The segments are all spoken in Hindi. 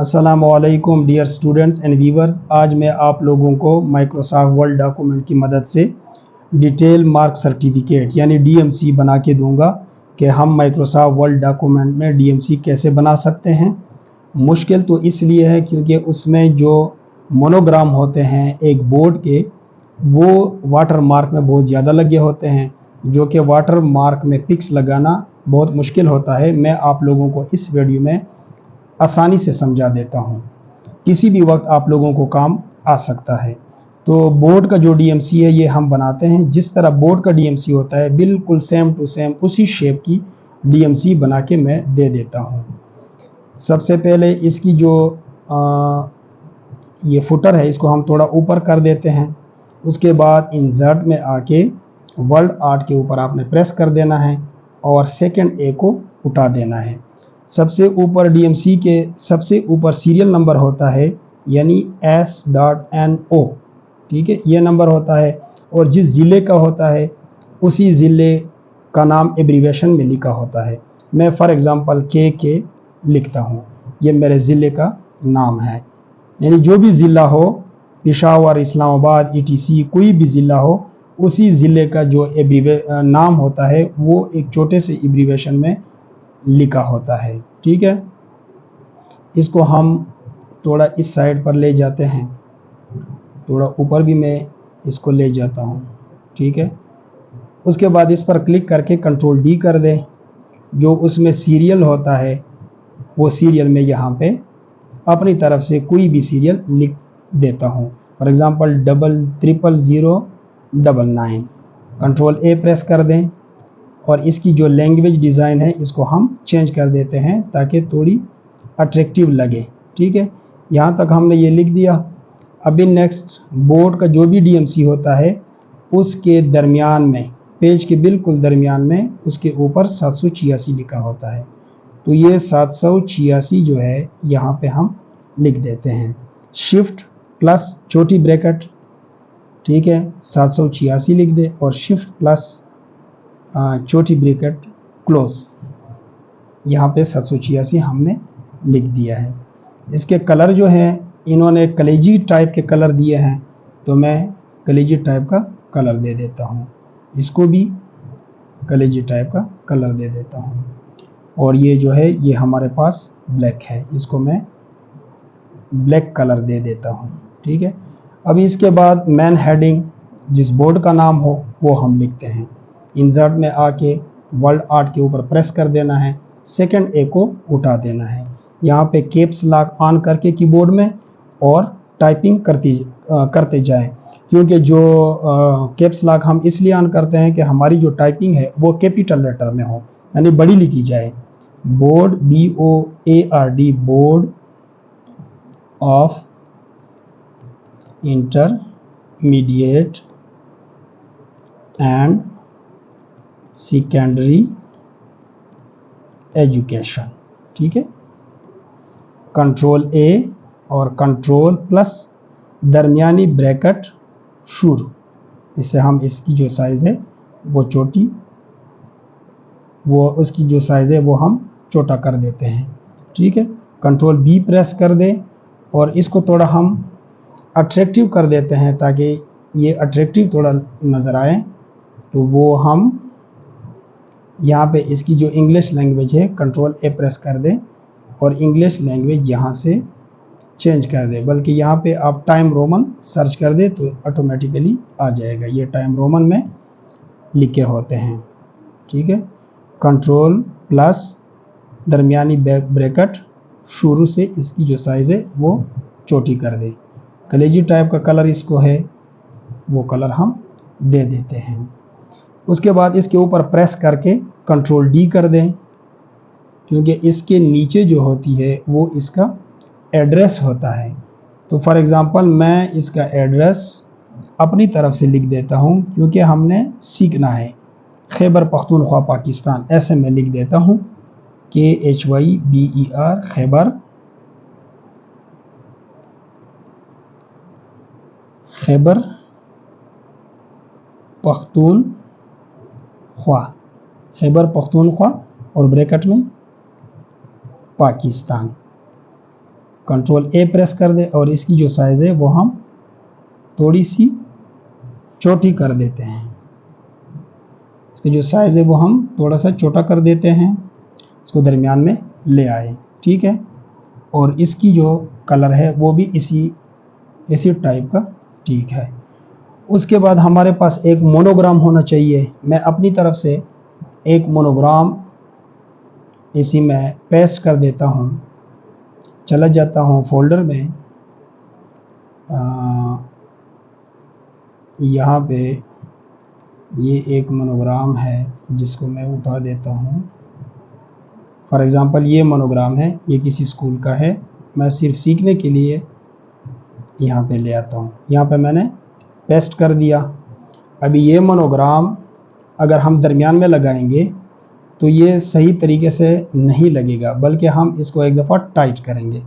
अस्सलामुअलैकुम डियर स्टूडेंट्स एंड व्यूवर्स। आज मैं आप लोगों को माइक्रोसॉफ्ट वर्ड डॉक्यूमेंट की मदद से डिटेल मार्क सर्टिफिकेट यानी डीएमसी बना के दूंगा कि हम माइक्रोसॉफ्ट वर्ड डॉक्यूमेंट में डीएमसी कैसे बना सकते हैं। मुश्किल तो इसलिए है क्योंकि उसमें जो मोनोग्राम होते हैं एक बोर्ड के, वो वाटर मार्क में बहुत ज़्यादा लगे होते हैं, जो कि वाटर मार्क में पिक्स लगाना बहुत मुश्किल होता है। मैं आप लोगों को इस वीडियो में आसानी से समझा देता हूँ, किसी भी वक्त आप लोगों को काम आ सकता है। तो बोर्ड का जो डीएमसी है ये हम बनाते हैं जिस तरह बोर्ड का डीएमसी होता है, बिल्कुल सेम टू सेम उसी शेप की डीएमसी बना के मैं दे देता हूँ। सबसे पहले इसकी जो ये फुटर है इसको हम थोड़ा ऊपर कर देते हैं। उसके बाद इंसर्ट में आके वर्ड आर्ट के ऊपर आपने प्रेस कर देना है और सेकंड ए को उठा देना है। सबसे ऊपर डीएमसी के सबसे ऊपर सीरियल नंबर होता है यानी S.NO, ठीक है, ये नंबर होता है। और जिस ज़िले का होता है उसी ज़िले का नाम एब्रीवेशन में लिखा होता है। मैं फॉर एग्ज़ाम्पल के लिखता हूँ, ये मेरे ज़िले का नाम है। यानी जो भी ज़िला हो, पेशावर, इस्लामाबाद, ETC, कोई भी ज़िला हो, उसी ज़िले का जो नाम होता है वो एक छोटे से एब्रीवेशन में लिखा होता है, ठीक है। इसको हम थोड़ा इस साइड पर ले जाते हैं, थोड़ा ऊपर भी मैं इसको ले जाता हूँ, ठीक है। उसके बाद इस पर क्लिक करके कंट्रोल D कर दें। जो उसमें सीरियल होता है वो सीरियल में यहाँ पे अपनी तरफ से कोई भी सीरियल लिख देता हूँ। For example 000099। Control A press कर दें और इसकी जो लैंग्वेज डिज़ाइन है इसको हम चेंज कर देते हैं ताकि थोड़ी अट्रैक्टिव लगे, ठीक है। यहाँ तक हमने ये लिख दिया। अभी नेक्स्ट बोर्ड का जो भी डीएमसी होता है उसके दरमियान में, पेज के बिल्कुल दरमियान में उसके ऊपर 786 लिखा होता है। तो ये 786 जो है यहाँ पे हम लिख देते हैं। शिफ्ट प्लस छोटी ब्रैकेट, ठीक है, 786 लिख दे और शिफ्ट प्लस छोटी ब्रैकेट क्लोज, यहाँ पे 786 हमने लिख दिया है। इसके कलर जो है इन्होंने कलेजी टाइप के कलर दिए हैं, तो मैं कलेजी टाइप का कलर दे देता हूँ। इसको भी कलेजी टाइप का कलर दे देता हूँ। और ये जो है ये हमारे पास ब्लैक है, इसको मैं ब्लैक कलर दे देता हूँ, ठीक है। अभी इसके बाद मेन हेडिंग जिस बोर्ड का नाम हो वो हम लिखते हैं। इंसर्ट में आके वर्ड आर्ट के ऊपर प्रेस कर देना है, सेकंड ए को उठा देना है। यहाँ पे कैप्स लॉक ऑन करके कीबोर्ड में और टाइपिंग करते जाएं, क्योंकि जो कैप्स लॉक हम इसलिए ऑन करते हैं कि हमारी जो टाइपिंग है वो कैपिटल लेटर में हो, यानी बड़ी लिखी जाए। Board BOARD, board of intermediate and secondary education, ठीक है। कंट्रोल A और कंट्रोल प्लस दरमियानी ब्रैकेट शुरू, इससे हम इसकी जो साइज़ है वो छोटी, वो उसकी जो साइज़ है वो हम छोटा कर देते हैं, ठीक है। कंट्रोल B प्रेस कर दें और इसको थोड़ा हम अट्रैक्टिव कर देते हैं ताकि ये अट्रैक्टिव थोड़ा नज़र आए। तो वो हम यहाँ पे इसकी जो इंग्लिश लैंग्वेज है कंट्रोल A प्रेस कर दें और इंग्लिश लैंग्वेज यहाँ से चेंज कर दें, बल्कि यहाँ पे आप टाइम रोमन सर्च कर दें तो ऑटोमेटिकली आ जाएगा। ये टाइम रोमन में लिखे होते हैं, ठीक है। कंट्रोल प्लस दरमियानी ब्रैकेट शुरू से इसकी जो साइज़ है वो छोटी कर दें। कलेजी टाइप का कलर इसको है वो कलर हम दे देते हैं। उसके बाद इसके ऊपर प्रेस करके कंट्रोल D कर दें, क्योंकि इसके नीचे जो होती है वो इसका एड्रेस होता है। तो फॉर एग्ज़ाम्पल मैं इसका एड्रेस अपनी तरफ से लिख देता हूँ, क्योंकि हमने सीखना है खैबर पख्तूनख्वा पाकिस्तान, ऐसे मैं लिख देता हूँ KHYBER खैबर पख्तूनख्वा और ब्रैकेट में पाकिस्तान। कंट्रोल ए प्रेस कर दें और इसकी जो साइज़ है वो हम थोड़ी सी छोटी कर देते हैं। इसकी जो साइज़ है वो हम थोड़ा सा छोटा कर देते हैं, इसको दरमियान में ले आए, ठीक है। और इसकी जो कलर है वो भी इसी टाइप का ठीक है। उसके बाद हमारे पास एक मोनोग्राम होना चाहिए। मैं अपनी तरफ से एक मोनोग्राम इसी में पेस्ट कर देता हूँ। चला जाता हूँ फोल्डर में, यहाँ पे ये एक मोनोग्राम है जिसको मैं उठा देता हूँ। फॉर एग्ज़ाम्पल ये मोनोग्राम है, ये किसी स्कूल का है, मैं सिर्फ सीखने के लिए यहाँ पे ले आता हूँ। यहाँ पे मैंने पेस्ट कर दिया। अभी ये मोनोग्राम अगर हम दरमियान में लगाएंगे तो ये सही तरीके से नहीं लगेगा, बल्कि हम इसको एक दफ़ा टाइट करेंगे।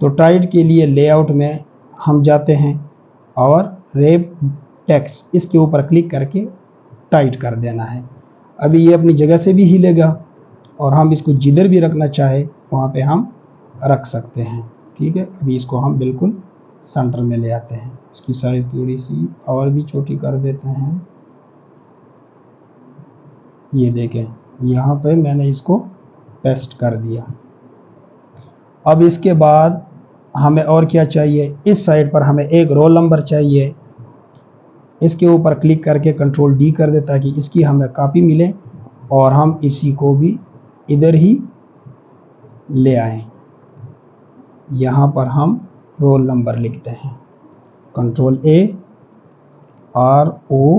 तो टाइट के लिए लेआउट में हम जाते हैं और रैप टेक्स्ट इसके ऊपर क्लिक करके टाइट कर देना है। अभी ये अपनी जगह से भी हिलेगा और हम इसको जिधर भी रखना चाहे वहाँ पे हम रख सकते हैं, ठीक है। अभी इसको हम बिल्कुल सेंटर में ले आते हैं, इसकी साइज़ थोड़ी सी और भी छोटी कर देते हैं। ये देखें, यहाँ पे मैंने इसको पेस्ट कर दिया। अब इसके बाद हमें और क्या चाहिए, इस साइड पर हमें एक रोल नंबर चाहिए। इसके ऊपर क्लिक करके कंट्रोल डी कर दे ताकि इसकी हमें कॉपी मिले और हम इसी को भी इधर ही ले आए। यहाँ पर हम रोल नंबर लिखते हैं, कंट्रोल ए ROLLNO,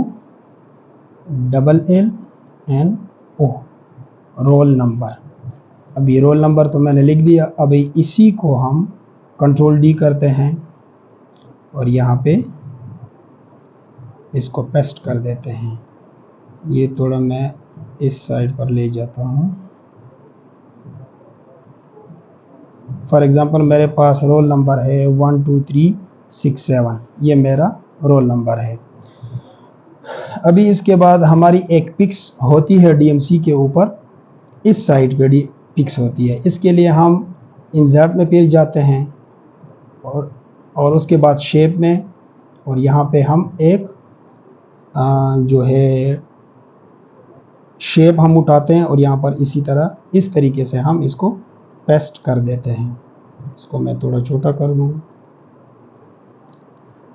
रोल नंबर। अभी रोल नंबर तो मैंने लिख दिया। अभी इसी को हम कंट्रोल डी करते हैं और यहाँ पे इसको पेस्ट कर देते हैं। ये थोड़ा मैं इस साइड पर ले जाता हूँ। फॉर एग्ज़ाम्पल मेरे पास रोल नंबर है 12367, ये मेरा रोल नंबर है। अभी इसके बाद हमारी एक पिक्स होती है डीएमसी के ऊपर, इस साइड पे पिक्स होती है। इसके लिए हम इंसर्ट में फिर जाते हैं और उसके बाद शेप में, और यहाँ पे हम एक जो है शेप हम उठाते हैं और यहाँ पर इसी तरह इस तरीके से हम इसको पेस्ट कर देते हैं। इसको मैं थोड़ा छोटा कर दूँ।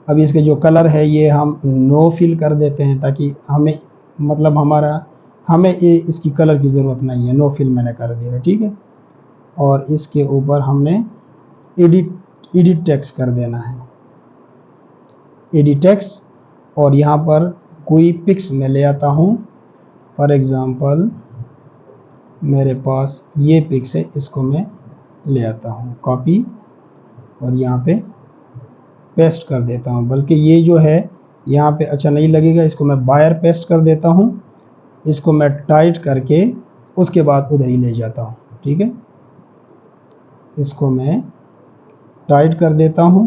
अब इसके जो कलर है ये हम नो फिल कर देते हैं ताकि हमें मतलब हमें ये इसकी कलर की ज़रूरत नहीं है, नो फिल मैंने कर दिया, ठीक है। और इसके ऊपर हमने एडिट टेक्स्ट कर देना है, एडिट टेक्स्ट। और यहाँ पर कोई पिक्स मैं ले आता हूँ। फॉर एग्ज़ाम्पल मेरे पास ये पिक्स है, इसको मैं ले आता हूँ कॉपी और यहाँ पे पेस्ट कर देता हूँ। बल्कि ये जो है यहाँ पे अच्छा नहीं लगेगा, इसको मैं बाहर पेस्ट कर देता हूँ। इसको मैं टाइट करके उसके बाद उधर ही ले जाता हूँ, ठीक है। इसको मैं टाइट कर देता हूँ,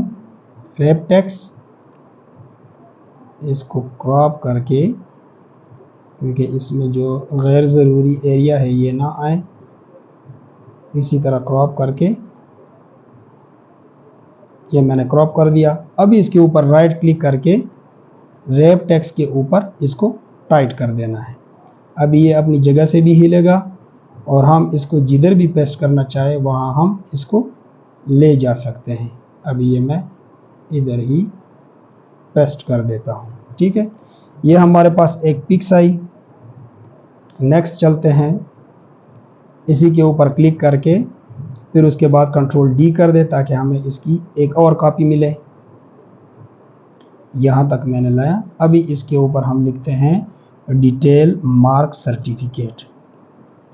रैप टेक्स्ट, इसको क्रॉप करके, क्योंकि इसमें जो गैर ज़रूरी एरिया है ये ना आए, इसी तरह क्रॉप करके ये मैंने क्रॉप कर दिया। अभी इसके ऊपर राइट क्लिक करके रैप टेक्स्ट के ऊपर इसको टाइट कर देना है। अभी ये अपनी जगह से भी हिलेगा और हम इसको जिधर भी पेस्ट करना चाहे वहाँ हम इसको ले जा सकते हैं। अभी ये मैं इधर ही पेस्ट कर देता हूँ, ठीक है। ये हमारे पास एक पिक्स आई। नेक्स्ट चलते हैं, इसी के ऊपर क्लिक करके फिर उसके बाद कंट्रोल डी कर दे ताकि हमें इसकी एक और कॉपी मिले। यहाँ तक मैंने लाया। अभी इसके ऊपर हम लिखते हैं detail mark certificate.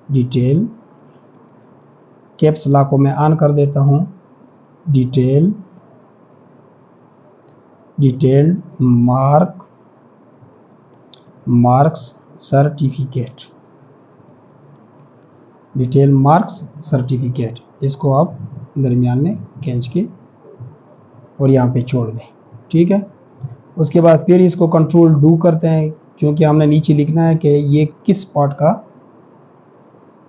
Detail caps lock को मैं ऑन कर देता हूँ। Detailed marks certificate, detail marks certificate. इसको आप दरमियान में खींच के और यहाँ पे छोड़ दें, ठीक है। उसके बाद फिर इसको कंट्रोल डू करते हैं, क्योंकि हमने नीचे लिखना है कि ये किस पार्ट का,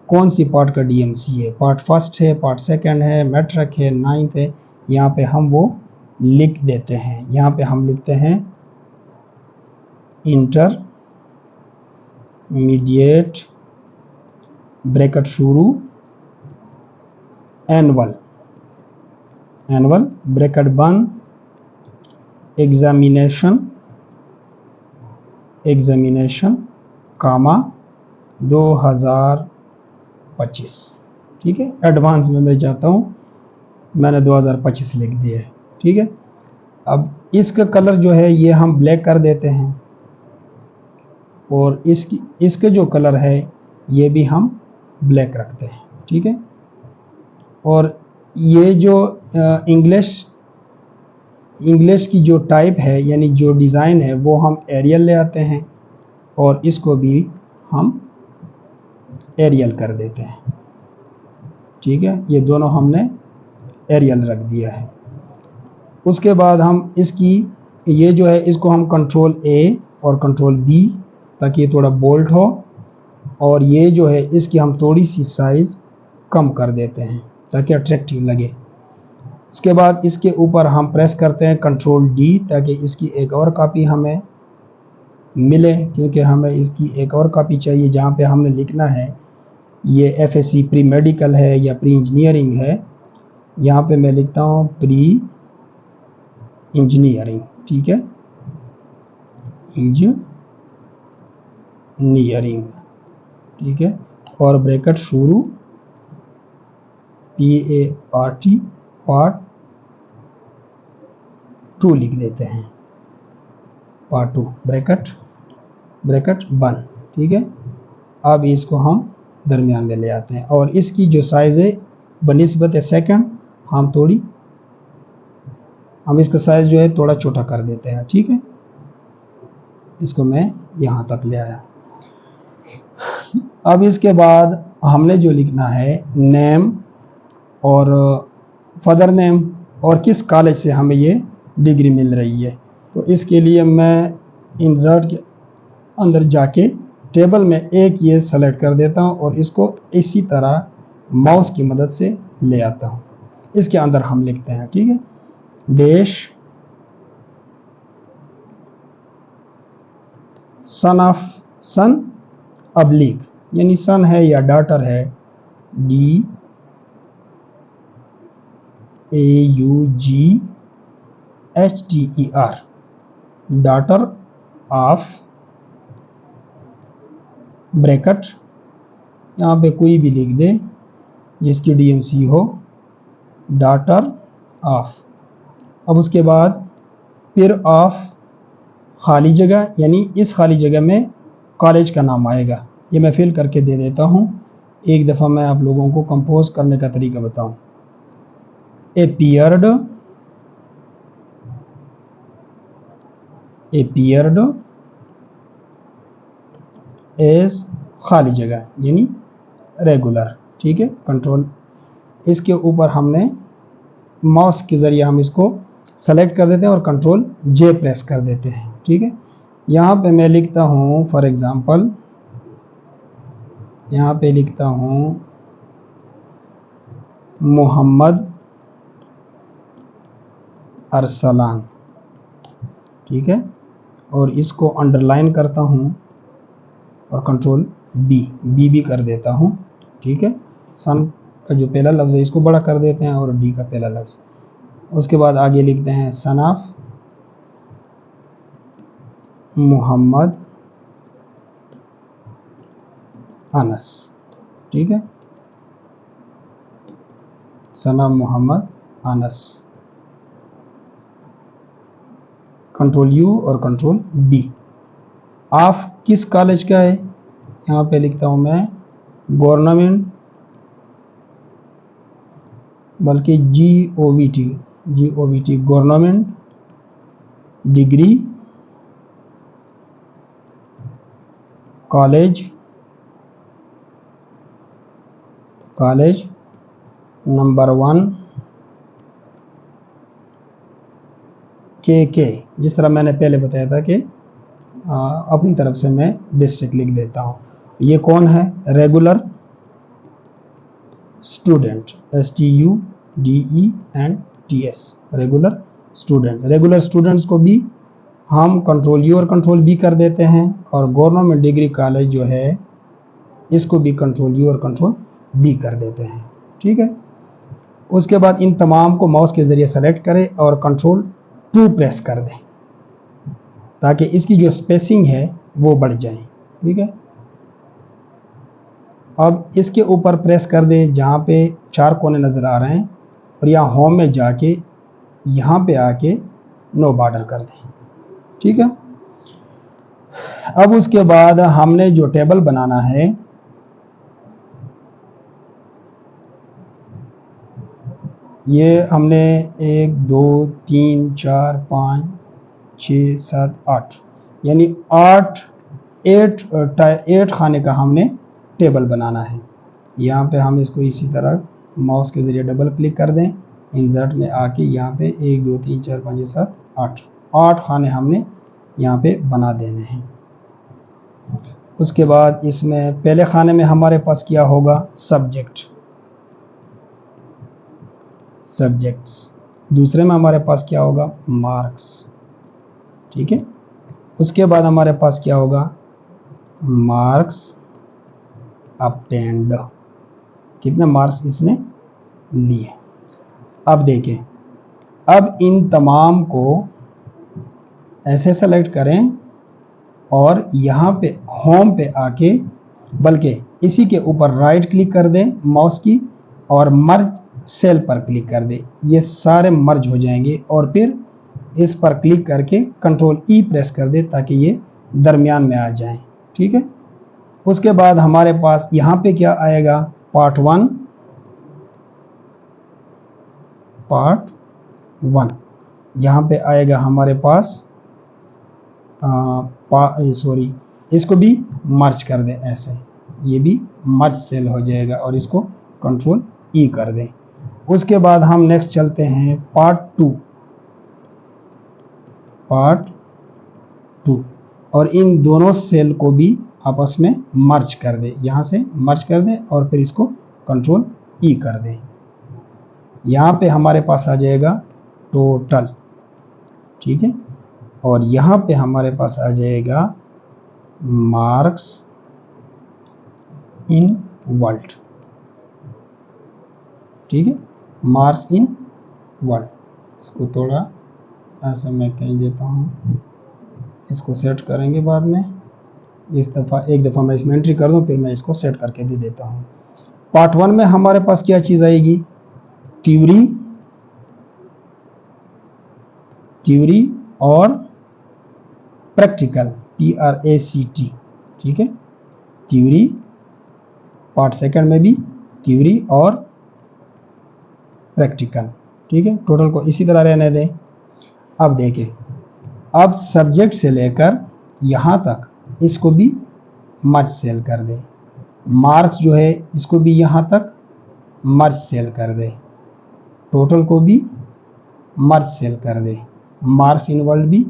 कौन सी पार्ट का डीएमसी है। पार्ट फर्स्ट है, पार्ट सेकंड है, मैट्रिक है, 9th है, यहाँ पे हम वो लिख देते हैं। यहाँ पे हम लिखते हैं इंटरमीडिएट ब्रैकेट शुरू एनुअल ब्रैकेट बंद एग्जामिनेशन कामा 2025। ठीक है, एडवांस में मैं जाता हूँ, मैंने 2025 लिख दिया है। ठीक है, अब इसका कलर जो है ये हम ब्लैक कर देते हैं और इसके जो कलर है ये भी हम ब्लैक रखते हैं। ठीक है, और ये जो इंग्लिश की जो टाइप है यानी जो डिज़ाइन है वो हम एरियल ले आते हैं और इसको भी हम एरियल कर देते हैं। ठीक है, ये दोनों हमने एरियल रख दिया है। उसके बाद हम इसकी ये जो है इसको हम कंट्रोल A और कंट्रोल B ताकि ये थोड़ा बोल्ड हो, और ये जो है इसकी हम थोड़ी सी साइज़ कम कर देते हैं ताकि अट्रैक्टिव लगे। उसके बाद इसके ऊपर हम प्रेस करते हैं कंट्रोल D ताकि इसकी एक और कॉपी हमें मिले, क्योंकि हमें इसकी एक और कॉपी चाहिए जहाँ पे हमने लिखना है ये FSC प्री मेडिकल है या प्री इंजीनियरिंग है। यहाँ पे मैं लिखता हूँ प्री इंजीनियरिंग। ठीक है, इंजीनियरिंग। ठीक है, और ब्रैकेट शुरू PART पार्ट 2 लिख देते हैं, पार्ट 2 ब्रैकेट बंद। ठीक है, अब इसको हम दरमियान में ले आते हैं और इसकी जो साइज़ है बनिस्बत सेकंड हम इसका साइज़ जो है थोड़ा छोटा कर देते हैं। ठीक है, इसको मैं यहाँ तक ले आया। अब इसके बाद हमने जो लिखना है नेम और फादर नेम और किस कॉलेज से हमें ये डिग्री मिल रही है। तो इसके लिए मैं इंसर्ट के अंदर जाके टेबल में एक ये सेलेक्ट कर देता हूँ और इसको इसी तरह माउस की मदद से ले आता हूँ। इसके अंदर हम लिखते हैं, ठीक है, डैश सन अब्लिक यानी सन है या डॉटर है, DAUGHTER डॉटर ऑफ ब्रैकेट यहाँ पे कोई भी लिख दे जिसकी DMC हो, डॉटर ऑफ। अब उसके बाद फिर ऑफ खाली जगह यानी इस खाली जगह में कॉलेज का नाम आएगा। ये मैं फिल करके दे देता हूँ। एक दफ़ा मैं आप लोगों को कंपोज करने का तरीका बताऊँ। appeared एज खाली जगह यानी रेगुलर। ठीक है, कंट्रोल इसके ऊपर हमने माउस के ज़रिए हम इसको सेलेक्ट कर देते हैं और कंट्रोल J प्रेस कर देते हैं। ठीक है, यहाँ पे मैं लिखता हूँ फॉर एग्ज़ाम्पल, यहाँ पे लिखता हूँ मोहम्मद अरसलान। ठीक है, और इसको अंडरलाइन करता हूँ और कंट्रोल B भी कर देता हूँ। ठीक है, सन का जो पहला लफ्ज़ है इसको बड़ा कर देते हैं और D का पहला लफ्ज़। उसके बाद आगे लिखते हैं सन ऑफ मोहम्मद अनस। ठीक है, son of Mohammad Anas, control U और कंट्रोल B। ऑफ किस कॉलेज का है, यहाँ पे लिखता हूँ मैं गवर्नमेंट, बल्कि GOVT government degree college number 1 KK, जिस तरह मैंने पहले बताया था कि अपनी तरफ से मैं डिस्ट्रिक्ट लिख देता हूँ। ये कौन है, regular student STUDENT TS regular students. Regular students को भी हम कंट्रोल U और कंट्रोल B कर देते हैं, और गवर्नमेंट डिग्री कॉलेज जो है इसको भी कंट्रोल U और कंट्रोल B कर देते हैं। ठीक है, उसके बाद इन तमाम को माउस के ज़रिए सेलेक्ट करें और कंट्रोल 2 प्रेस कर दें ताकि इसकी जो स्पेसिंग है वो बढ़ जाए। ठीक है, अब इसके ऊपर प्रेस कर दें जहाँ पे 4 कोने नज़र आ रहे हैं, और यहाँ होम में जाके यहाँ पे आके नो बॉर्डर कर दें। ठीक है, अब उसके बाद हमने जो टेबल बनाना है ये हमने 1 2 3 4 5 6 7 8 यानी 8 खाने का हमने टेबल बनाना है। यहाँ पे हम इसको इसी तरह माउस के ज़रिए डबल क्लिक कर दें, इंसर्ट में आके यहाँ पे 1 2 3 4 5 6 7 8 खाने हमने यहाँ पे बना देने हैं। उसके बाद इसमें पहले खाने में हमारे पास क्या होगा, सब्जेक्ट्स। दूसरे में हमारे पास क्या होगा, मार्क्स। ठीक है, उसके बाद हमारे पास क्या होगा, मार्क्स ऑब्टेन्ड, कितने मार्क्स इसने लिए। अब देखें, अब इन तमाम को ऐसे सेलेक्ट करें और यहाँ पे होम पे आके, बल्कि इसी के ऊपर राइट क्लिक कर दें माउस की और मर्ज सेल पर क्लिक कर दें, ये सारे मर्ज हो जाएंगे, और फिर इस पर क्लिक करके कंट्रोल E प्रेस कर दें ताकि ये दरमियान में आ जाएं। ठीक है, उसके बाद हमारे पास यहाँ पे क्या आएगा, पार्ट 1 यहाँ पे आएगा हमारे पास सॉरी, इसको भी मर्ज कर दें ऐसे, ये भी मर्ज सेल हो जाएगा और इसको कंट्रोल E कर दें। उसके बाद हम नेक्स्ट चलते हैं पार्ट 2 और इन दोनों सेल को भी आपस में मर्ज कर दें, यहाँ से मर्ज कर दें और फिर इसको कंट्रोल E कर दें। यहाँ पे हमारे पास आ जाएगा टोटल। ठीक है, और यहाँ पे हमारे पास आ जाएगा मार्क्स इन वर्ल्ड। ठीक है, मार्क्स इन वर्ल्ड, इसको थोड़ा ऐसा मैं कह देता हूँ, इसको सेट करेंगे बाद में। एक दफ़ा मैं इसमें एंट्री कर दूँ, फिर मैं इसको सेट करके दे देता हूँ। पार्ट 1 में हमारे पास क्या चीज़ आएगी, थ्योरी और प्रैक्टिकल, PRACT। ठीक है, थ्योरी, पार्ट 2 में भी थ्योरी और प्रैक्टिकल। ठीक है, टोटल को इसी तरह रहने दें। अब देखें, अब सब्जेक्ट से लेकर यहाँ तक इसको भी मर्ज सेल कर दें, मार्क्स जो है इसको भी यहाँ तक मर्ज सेल कर दे, टोटल को भी मर्ज सेल कर दे, मार्क्स इन वर्ल्ड भी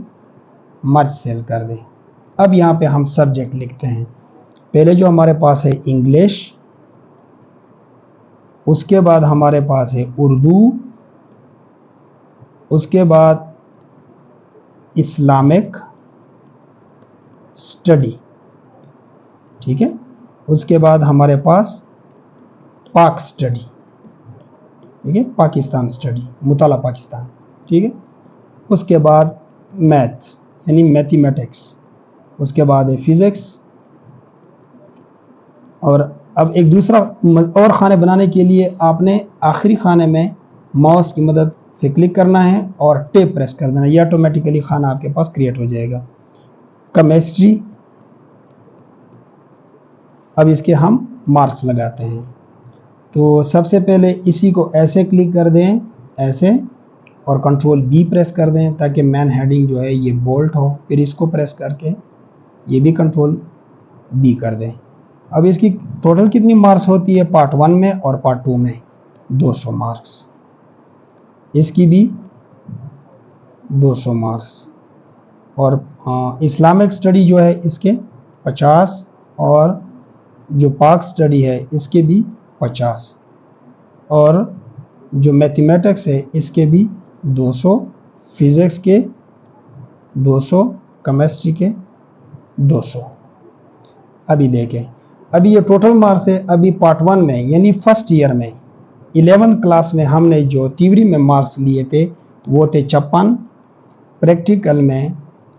मर्ज सेल कर दे। अब यहाँ पे हम सब्जेक्ट लिखते हैं, पहले जो हमारे पास है इंग्लिश, उसके बाद हमारे पास है उर्दू, उसके बाद इस्लामिक स्टडी। ठीक है, उसके बाद हमारे पास पाक स्टडी। ठीक है, पाकिस्तान स्टडी, मुताला पाकिस्तान। ठीक है, उसके बाद मैथ यानी मैथमेटिक्स, उसके बाद है फिज़िक्स। और अब एक दूसरा और खाने बनाने के लिए आपने आखिरी खाने में माउस की मदद से क्लिक करना है और टेप प्रेस कर देना, ये ऑटोमेटिकली खाना आपके पास क्रिएट हो जाएगा। केमिस्ट्री, अब इसके हम मार्क्स लगाते हैं। तो सबसे पहले इसी को ऐसे क्लिक कर दें, ऐसे, और कंट्रोल B प्रेस कर दें ताकि मैन हेडिंग जो है ये बोल्ट हो, फिर इसको प्रेस करके ये भी कंट्रोल B कर दें। अब इसकी टोटल कितनी मार्क्स होती है, पार्ट 1 में और पार्ट 2 में 200 मार्क्स, इसकी भी 200 मार्क्स, और इस्लामिक स्टडी जो है इसके 50, और जो पाक स्टडी है इसके भी 50, और जो मैथमेटिक्स है इसके भी 200, फिज़िक्स के 200, केमिस्ट्री के 200। अभी देखें, अभी ये टोटल मार्क्स है। अभी पार्ट 1 में यानी फर्स्ट ईयर में 11th क्लास में हमने जो थ्योरी में मार्क्स लिए थे वो थे 56।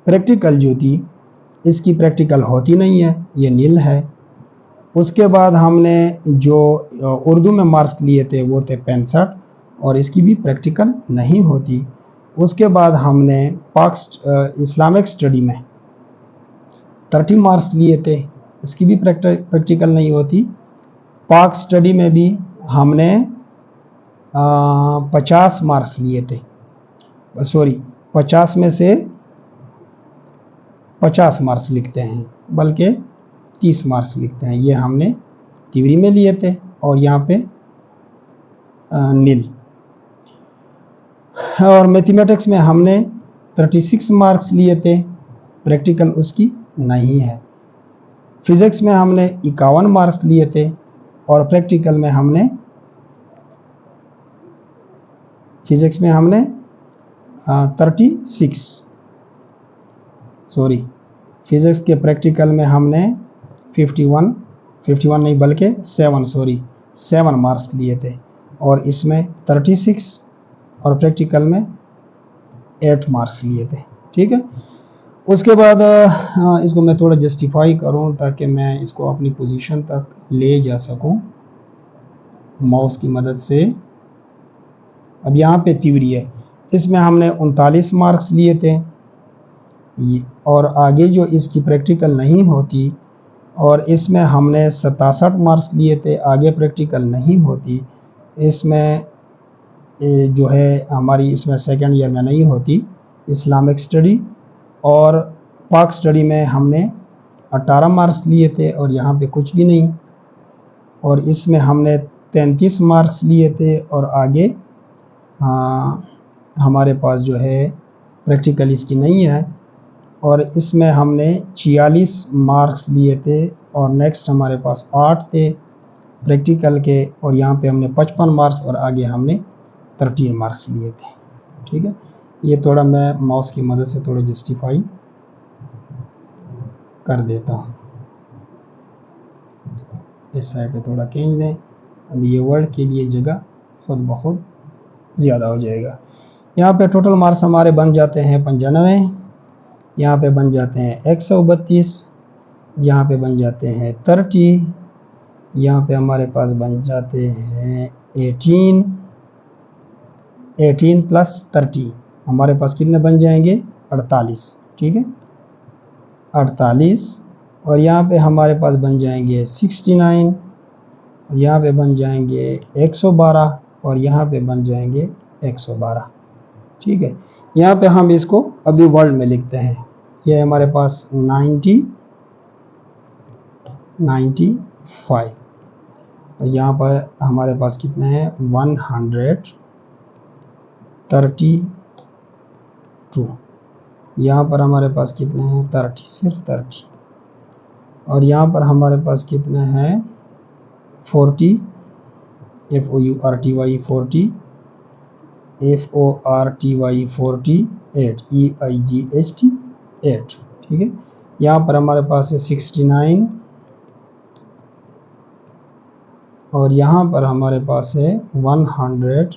प्रैक्टिकल जो थी इसकी प्रैक्टिकल होती नहीं है, ये नील है। उसके बाद हमने जो उर्दू में मार्क्स लिए थे वो थे 65 और इसकी भी प्रैक्टिकल नहीं होती। उसके बाद हमने इस्लामिक स्टडी में 30 मार्क्स लिए थे, इसकी भी प्रैक्टिकल नहीं होती। पाक स्टडी में भी हमने 50 मार्क्स लिए थे, सॉरी 50 में से 50 मार्क्स लिखते हैं, बल्कि 30 मार्क्स लिखते हैं। ये हमने थ्योरी में लिए थे और यहाँ पे नील। और मैथमेटिक्स में हमने 36 मार्क्स लिए थे, प्रैक्टिकल उसकी नहीं है। फिज़िक्स में हमने 51 मार्क्स लिए थे और प्रैक्टिकल में हमने 36, सॉरी फिज़िक्स के प्रैक्टिकल में हमने 51 नहीं बल्कि 7 मार्क्स लिए थे और इसमें 36 और प्रैक्टिकल में 8 मार्क्स लिए थे। ठीक है, उसके बाद इसको मैं थोड़ा जस्टिफाई करूं ताकि मैं इसको अपनी पोजीशन तक ले जा सकूं माउस की मदद से। अब यहाँ पे थ्योरी है, इसमें हमने 39 मार्क्स लिए थे और आगे जो इसकी प्रैक्टिकल नहीं होती, और इसमें हमने 67 मार्क्स लिए थे, आगे प्रैक्टिकल नहीं होती। इसमें जो है हमारी इसमें सेकेंड ईयर में नहीं होती इस्लामिक स्टडी। और पाक स्टडी में हमने 18 मार्क्स लिए थे और यहाँ पे कुछ भी नहीं। और इसमें हमने 33 मार्क्स लिए थे और आगे हमारे पास जो है प्रैक्टिकल इसकी नहीं है। और इसमें हमने 46 मार्क्स लिए थे और नेक्स्ट हमारे पास 8 थे प्रैक्टिकल के, और यहाँ पे हमने 55 मार्क्स और आगे हमने 13 मार्क्स लिए थे। ठीक है, ये थोड़ा मैं माउस की मदद से थोड़ा जस्टिफाई कर देता हूँ। इस साइड पे थोड़ा खींच दें, अब ये वर्ड के लिए जगह खुद बहुत ज़्यादा हो जाएगा। यहाँ पे टोटल मार्क्स हमारे बन जाते हैं 95, यहाँ पे बन जाते हैं 132, यहाँ पे बन जाते हैं 30, यहाँ पे हमारे पास बन जाते हैं 18 प्लस 30 हमारे पास कितने बन जाएंगे 48। ठीक है, 48। और यहाँ पे हमारे पास बन जाएंगे 69, और यहाँ पे बन जाएंगे 112 और यहाँ पे बन जाएंगे 112। ठीक है, यहाँ पे हम इसको अभी वर्ड में लिखते हैं। ये हमारे पास 95 और यहाँ पर हमारे पास कितने हैं 132। यहाँ पर हमारे पास कितने हैं 30, सिर्फ 30। और यहाँ पर हमारे पास कितने हैं 40, FOURTY 40, FORTY 48, EIGHT 8। ठीक है, यहाँ पर हमारे पास है 69 और यहाँ पर हमारे पास है 112।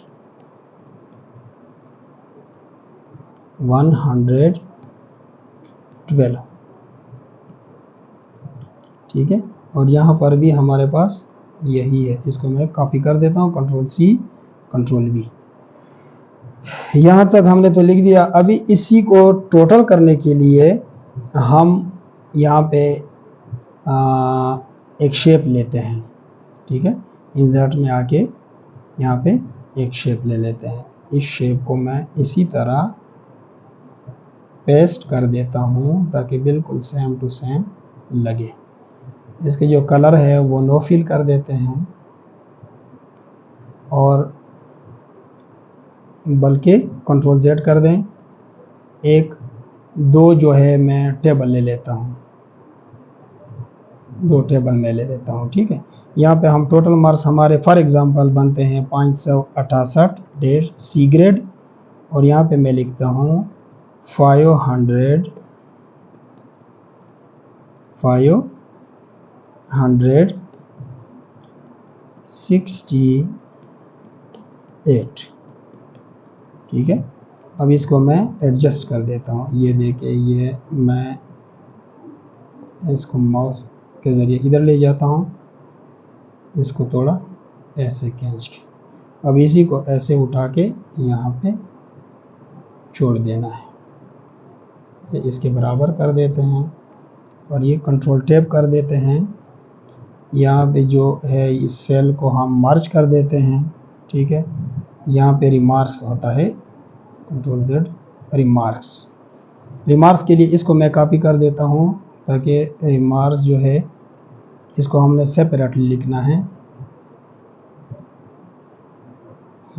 ठीक है, और यहाँ पर भी हमारे पास यही है। इसको मैं कॉपी कर देता हूँ, Ctrl+C Ctrl+V। यहाँ तक हमने तो लिख दिया। अभी इसी को टोटल करने के लिए हम यहाँ पे एक शेप लेते हैं। ठीक है, इंसर्ट में आके यहाँ पे एक शेप ले लेते हैं। इस शेप को मैं इसी तरह पेस्ट कर देता हूँ ताकि बिल्कुल सेम टू सेम लगे। इसके जो कलर है वो नो फिल कर देते हैं, और बल्कि Ctrl+Z कर दें। एक दो जो है मैं टेबल ले लेता हूँ, 2 टेबल मैं ले लेता हूँ। ठीक है, यहाँ पे हम टोटल मार्क्स हमारे फॉर एग्जांपल बनते हैं 568 सी ग्रेड, और यहाँ पे मैं लिखता हूँ 568, ठीक है। अब इसको मैं एडजस्ट कर देता हूँ, ये देखिए, ये मैं इसको माउस के ज़रिए इधर ले जाता हूँ, इसको थोड़ा ऐसे खींच के, अब इसी को ऐसे उठा के यहाँ पे छोड़ देना है, तो इसके बराबर कर देते हैं और ये कंट्रोल टैब कर देते हैं। यहाँ पे जो है इस सेल को हम मर्ज कर देते हैं, ठीक है। यहाँ पे रिमार्क्स होता है, कंट्रोल Z, रिमार्क्स के लिए इसको मैं कॉपी कर देता हूँ, ताकि रिमार्क्स जो है इसको हमने सेपरेटली लिखना है।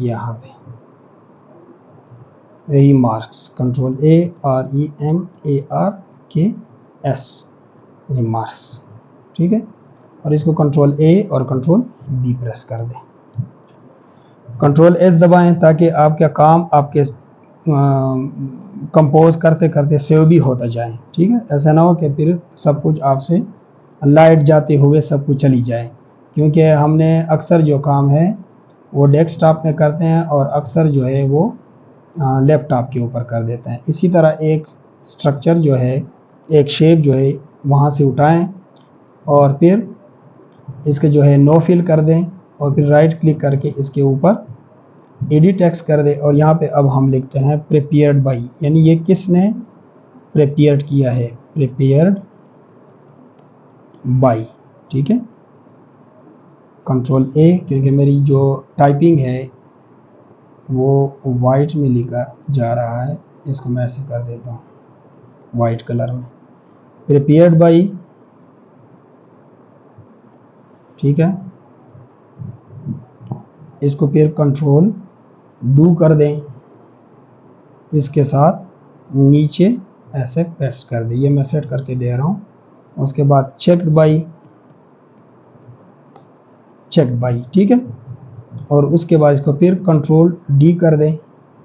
यहाँ पे रिमार्क्स, कंट्रोल REMARKS, रिमार्क्स, ठीक है। और इसको कंट्रोल A और कंट्रोल B प्रेस कर दें, कंट्रोल S दबाएं, ताकि आपका काम आपके कंपोज करते करते सेव भी होता जाए, ठीक है। ऐसा ना हो कि फिर सब कुछ आपसे लाइट जाते हुए सब कुछ चली जाए, क्योंकि हमने अक्सर जो काम है वो डेस्कटॉप में करते हैं और अक्सर जो है वो लैपटॉप के ऊपर कर देते हैं। इसी तरह एक स्ट्रक्चर जो है, एक शेप जो है, वहाँ से उठाएं और फिर इसके जो है नो फिल कर दें, और फिर राइट क्लिक करके इसके ऊपर एडिट टेक्स्ट कर दें, और यहाँ पे अब हम लिखते हैं प्रिपेयर्ड बाई, यानी ये किसने प्रिपेयर्ड किया है, प्रिपेयर्ड बाई, ठीक है। कंट्रोल A, क्योंकि मेरी जो टाइपिंग है वो वाइट में लिखा जा रहा है, इसको मैं ऐसे कर देता हूँ वाइट कलर में, प्रिपेयर्ड बाई, ठीक है। इसको फिर कंट्रोल डू कर दें, इसके साथ नीचे ऐसे पेस्ट कर दें, ये मैं सेट करके दे रहा हूँ। उसके बाद चेक्ड बाई, ठीक है। और उसके बाद इसको फिर कंट्रोल D कर दें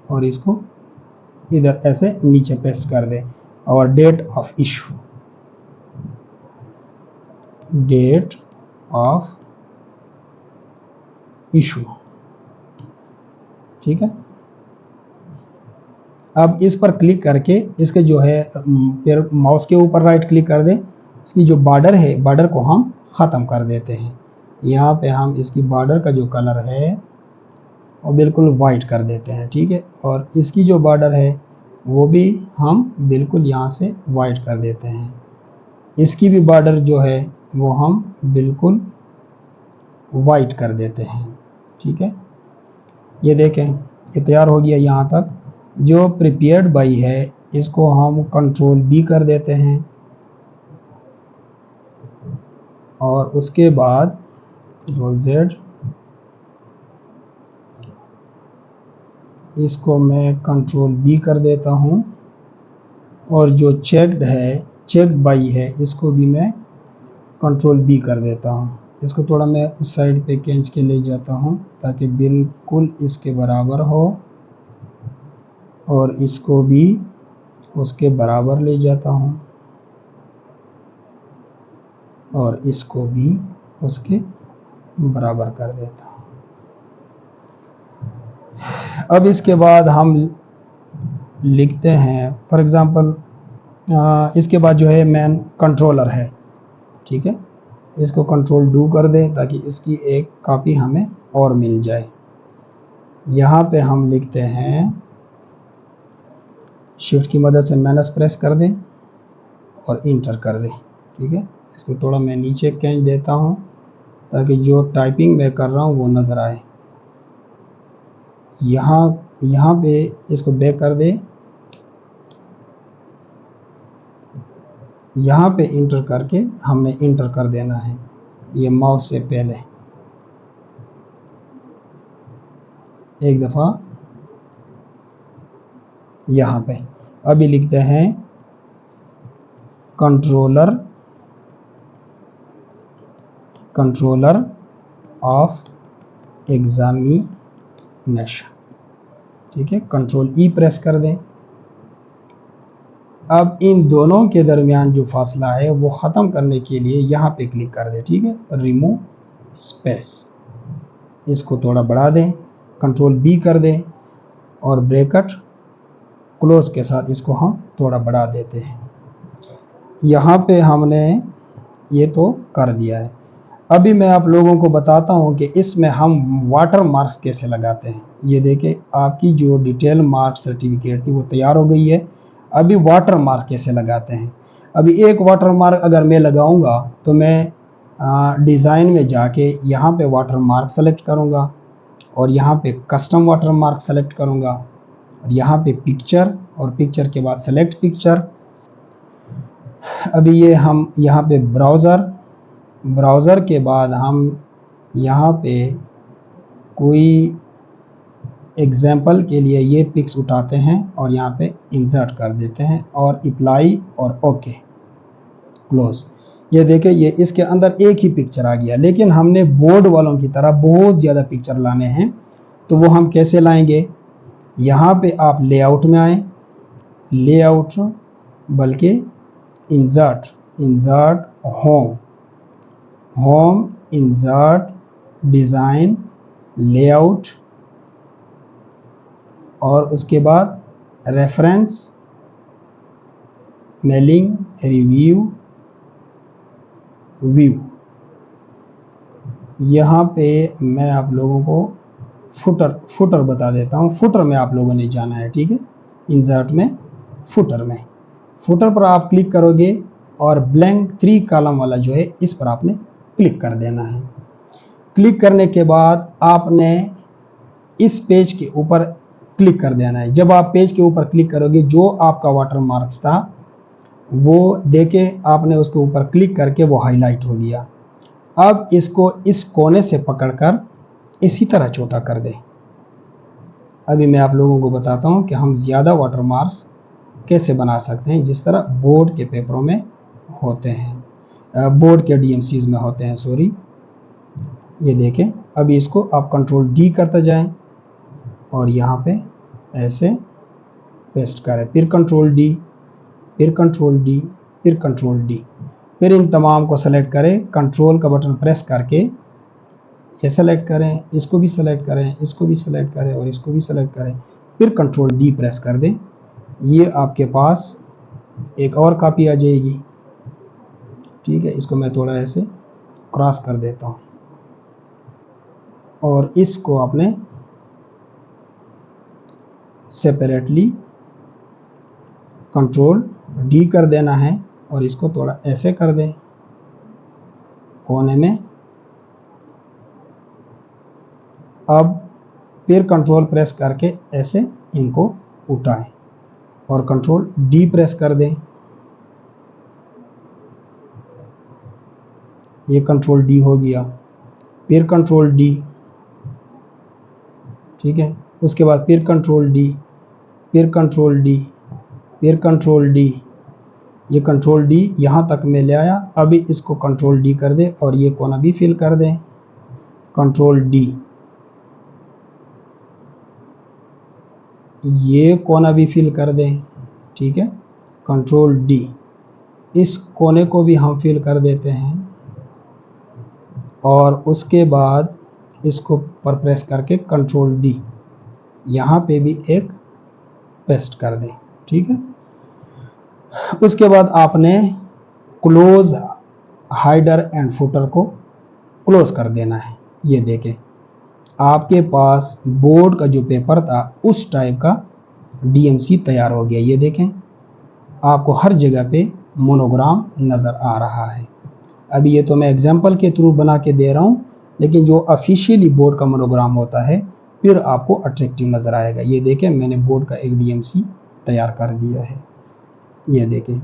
और इसको इधर ऐसे नीचे पेस्ट कर दें, और डेट ऑफ इशू, ठीक है। अब इस पर क्लिक करके इसके जो है फिर माउस के ऊपर राइट क्लिक कर दें, इसकी जो बॉर्डर है, बॉर्डर को हम ख़त्म कर देते हैं। यहाँ पे हम इसकी बॉर्डर का जो कलर है वो बिल्कुल वाइट कर देते हैं, ठीक है। और इसकी जो बॉर्डर है वो भी हम बिल्कुल यहाँ से वाइट कर देते हैं। इसकी भी बॉर्डर जो है वो हम बिल्कुल वाइट कर देते हैं, ठीक है। ये देखें, ये तैयार हो गया यहाँ तक। जो प्रिपेयर्ड बाई है इसको हम कंट्रोल B कर देते हैं, और उसके बाद कंट्रोल Z, इसको मैं कंट्रोल B कर देता हूँ, और जो चेक्ड बाई है इसको भी मैं कंट्रोल B कर देता हूँ। इसको थोड़ा मैं उस साइड पे खींच के ले जाता हूँ ताकि बिल्कुल इसके बराबर हो, और इसको भी उसके बराबर ले जाता हूँ, और इसको भी उसके बराबर कर देता हूँ। अब इसके बाद हम लिखते हैं फॉर एग्ज़ाम्पल, इसके बाद जो है मैन कंट्रोलर है, ठीक है। इसको कंट्रोल डू कर दें ताकि इसकी एक कॉपी हमें और मिल जाए। यहाँ पे हम लिखते हैं, शिफ्ट की मदद से माइनस प्रेस कर दें और इंटर कर दें, ठीक है। इसको थोड़ा मैं नीचे खींच देता हूँ ताकि जो टाइपिंग मैं कर रहा हूँ वो नज़र आए। यहाँ पे इसको बैक कर दें, यहाँ पे इंटर करके हमने इंटर कर देना है, ये माउस से पहले एक दफ़ा यहाँ पे। अभी लिखते हैं कंट्रोलर ऑफ एग्जामिनेशन। ठीक है, कंट्रोल ई प्रेस कर दें। अब इन दोनों के दरमियान जो फासला है वो ख़त्म करने के लिए यहाँ पे क्लिक कर दें। ठीक है, रिमूव स्पेस, इसको थोड़ा बढ़ा दें, कंट्रोल बी कर दें और ब्रैकेट क्लोज के साथ इसको हम थोड़ा बढ़ा देते हैं। यहाँ पे हमने ये तो कर दिया है। अभी मैं आप लोगों को बताता हूँ कि इसमें हम वाटर मार्क्स कैसे लगाते हैं। ये देखें, आपकी जो डिटेल मार्क सर्टिफिकेट थी वो तैयार हो गई है। अभी वाटर मार्क कैसे लगाते हैं। अभी एक वाटर मार्क अगर मैं लगाऊंगा तो मैं डिज़ाइन में जाके यहाँ पे वाटर मार्क सेलेक्ट करूँगा और यहाँ पे कस्टम वाटर मार्क सेलेक्ट करूँगा और यहाँ पे पिक्चर और पिक्चर के बाद सेलेक्ट पिक्चर। अभी ये हम यहाँ पे ब्राउज़र के बाद हम यहाँ पे कोई एग्जाम्पल के लिए ये पिक्स उठाते हैं और यहाँ पे इंसर्ट कर देते हैं और अप्लाई और ओके क्लोज। ये देखें, ये इसके अंदर एक ही पिक्चर आ गया, लेकिन हमने बोर्ड वालों की तरह बहुत ज़्यादा पिक्चर लाने हैं। तो वो हम कैसे लाएंगे। यहाँ पे आप लेआउट में आए, लेआउट बल्कि insert home insert design layout और उसके बाद रेफरेंस मेलिंग रिव्यू व्यू। यहाँ पे मैं आप लोगों को फुटर बता देता हूँ। फुटर में आप लोगों ने जाना है। ठीक है, इंसर्ट में फुटर पर आप क्लिक करोगे और ब्लैंक 3 कॉलम वाला जो है इस पर आपने क्लिक कर देना है। क्लिक करने के बाद आपने इस पेज के ऊपर क्लिक कर देना है। जब आप पेज के ऊपर क्लिक करोगे, जो आपका वाटर मार्क्स था वो देके आपने उसके ऊपर क्लिक करके वो हाईलाइट हो गया। अब इसको इस कोने से पकड़कर इसी तरह छोटा कर दें। अभी मैं आप लोगों को बताता हूँ कि हम ज़्यादा वाटर मार्क्स कैसे बना सकते हैं, जिस तरह बोर्ड के पेपरों में होते हैं, बोर्ड के DMCs में होते हैं, सॉरी। ये देखें, अभी इसको आप कंट्रोल D करते जाएं और यहाँ पे ऐसे पेस्ट करें, फिर कंट्रोल D, फिर कंट्रोल D, फिर कंट्रोल D, फिर इन तमाम को सेलेक्ट करें। कंट्रोल का बटन प्रेस करके ये सेलेक्ट करें, इसको भी सेलेक्ट करें, इसको भी सेलेक्ट करें और इसको भी सेलेक्ट करें, फिर कंट्रोल D प्रेस कर दें। ये आपके पास एक और कॉपी आ जाएगी। ठीक है, इसको मैं थोड़ा ऐसे क्रॉस कर देता हूँ और इसको आपने सेपरेटली कंट्रोल D कर देना है और इसको थोड़ा ऐसे कर दें कोने में। अब फिर कंट्रोल प्रेस करके ऐसे इनको उठाएं और कंट्रोल D प्रेस कर दें। ये कंट्रोल D हो गया, फिर कंट्रोल D। ठीक है, उसके बाद फिर कंट्रोल D, फिर कंट्रोल D, फिर कंट्रोल D। ये कंट्रोल D यहाँ तक मैं ले आया। अभी इसको कंट्रोल D कर दें और ये कोना भी फिल कर दें, कंट्रोल D। ये कोना भी फिल कर दें। ठीक है, कंट्रोल D। इस कोने को भी हम फिल कर देते हैं और उसके बाद इसको पर प्रेस करके कंट्रोल D यहाँ पे भी एक पेस्ट कर दें। ठीक है, उसके बाद आपने क्लोज हाइडर एंड फुटर को क्लोज कर देना है। ये देखें, आपके पास बोर्ड का जो पेपर था उस टाइप का DMC तैयार हो गया। ये देखें, आपको हर जगह पे मोनोग्राम नज़र आ रहा है। अभी ये तो मैं एग्जांपल के थ्रू बना के दे रहा हूँ, लेकिन जो ऑफिशियली बोर्ड का मोनोग्राम होता है फिर आपको अट्रैक्टिव नज़र आएगा। ये देखें, मैंने बोर्ड का एक DMC तैयार कर दिया है। ये देखें,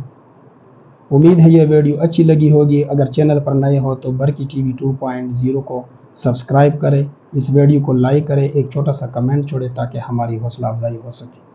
उम्मीद है ये वीडियो अच्छी लगी होगी। अगर चैनल पर नए हो तो बरकी TV 2.0 को सब्सक्राइब करें, इस वीडियो को लाइक करें, एक छोटा सा कमेंट छोड़ें ताकि हमारी हौसला अफजाई हो सके।